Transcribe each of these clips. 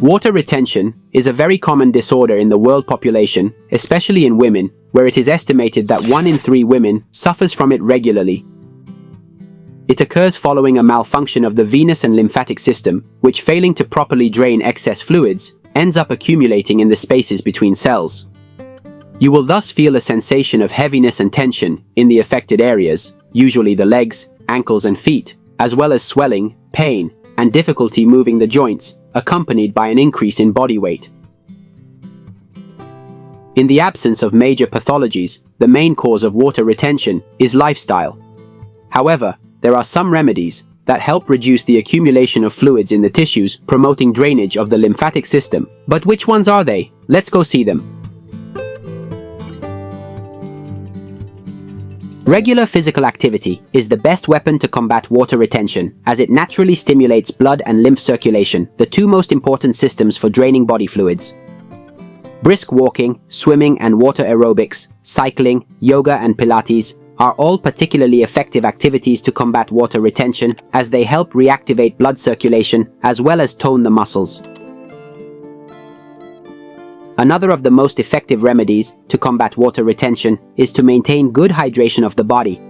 Water retention is a very common disorder in the world population, especially in women, where it is estimated that 1 in 3 women suffers from it regularly. It occurs following a malfunction of the venous and lymphatic system, which, failing to properly drain excess fluids, ends up accumulating in the spaces between cells. You will thus feel a sensation of heaviness and tension in the affected areas, usually the legs, ankles and feet, as well as swelling, pain, and difficulty moving the joints, accompanied by an increase in body weight. In the absence of major pathologies, the main cause of water retention is lifestyle. However, there are some remedies that help reduce the accumulation of fluids in the tissues, promoting drainage of the lymphatic system. But which ones are they? Let's go see them. Regular physical activity is the best weapon to combat water retention, as it naturally stimulates blood and lymph circulation, the two most important systems for draining body fluids. Brisk walking, swimming and water aerobics, cycling, yoga and Pilates are all particularly effective activities to combat water retention, as they help reactivate blood circulation as well as tone the muscles. Another of the most effective remedies to combat water retention is to maintain good hydration of the body.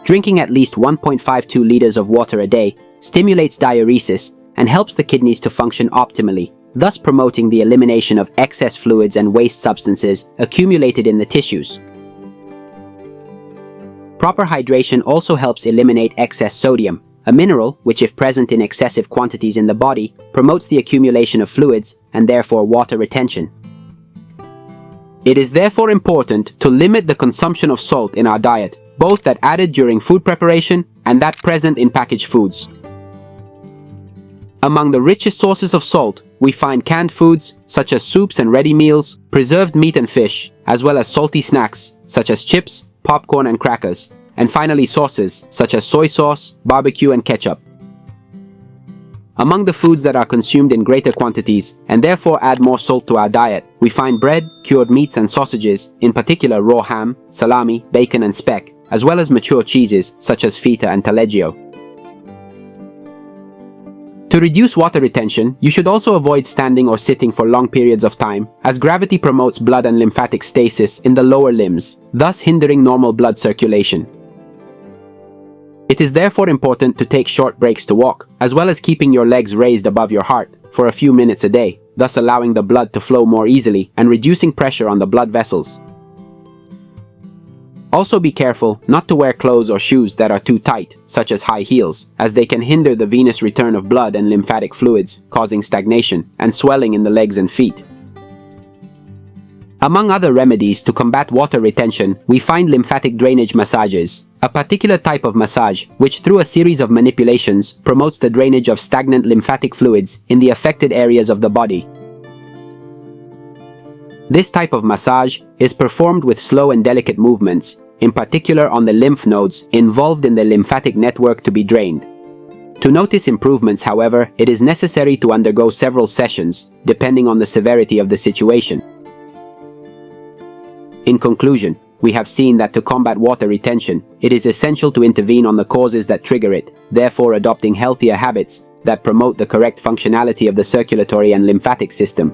Drinking at least 1.52 liters of water a day stimulates diuresis and helps the kidneys to function optimally, thus promoting the elimination of excess fluids and waste substances accumulated in the tissues. Proper hydration also helps eliminate excess sodium, a mineral which, if present in excessive quantities in the body, promotes the accumulation of fluids and therefore water retention. It is therefore important to limit the consumption of salt in our diet, both that added during food preparation and that present in packaged foods. Among the richest sources of salt, we find canned foods such as soups and ready meals, preserved meat and fish, as well as salty snacks such as chips, popcorn and crackers, and finally sauces such as soy sauce, barbecue and ketchup. Among the foods that are consumed in greater quantities and therefore add more salt to our diet, we find bread, cured meats and sausages, in particular raw ham, salami, bacon and speck, as well as mature cheeses such as feta and taleggio. To reduce water retention, you should also avoid standing or sitting for long periods of time, as gravity promotes blood and lymphatic stasis in the lower limbs, thus hindering normal blood circulation. It is therefore important to take short breaks to walk, as well as keeping your legs raised above your heart for a few minutes a day, thus allowing the blood to flow more easily and reducing pressure on the blood vessels. Also be careful not to wear clothes or shoes that are too tight, such as high heels, as they can hinder the venous return of blood and lymphatic fluids, causing stagnation and swelling in the legs and feet. Among other remedies to combat water retention, we find lymphatic drainage massages, a particular type of massage which, through a series of manipulations, promotes the drainage of stagnant lymphatic fluids in the affected areas of the body. This type of massage is performed with slow and delicate movements, in particular on the lymph nodes involved in the lymphatic network to be drained. To notice improvements, however, it is necessary to undergo several sessions, depending on the severity of the situation. In conclusion, we have seen that to combat water retention, it is essential to intervene on the causes that trigger it, therefore adopting healthier habits that promote the correct functionality of the circulatory and lymphatic system.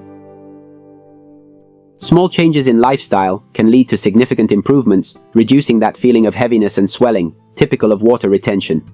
Small changes in lifestyle can lead to significant improvements, reducing that feeling of heaviness and swelling, typical of water retention.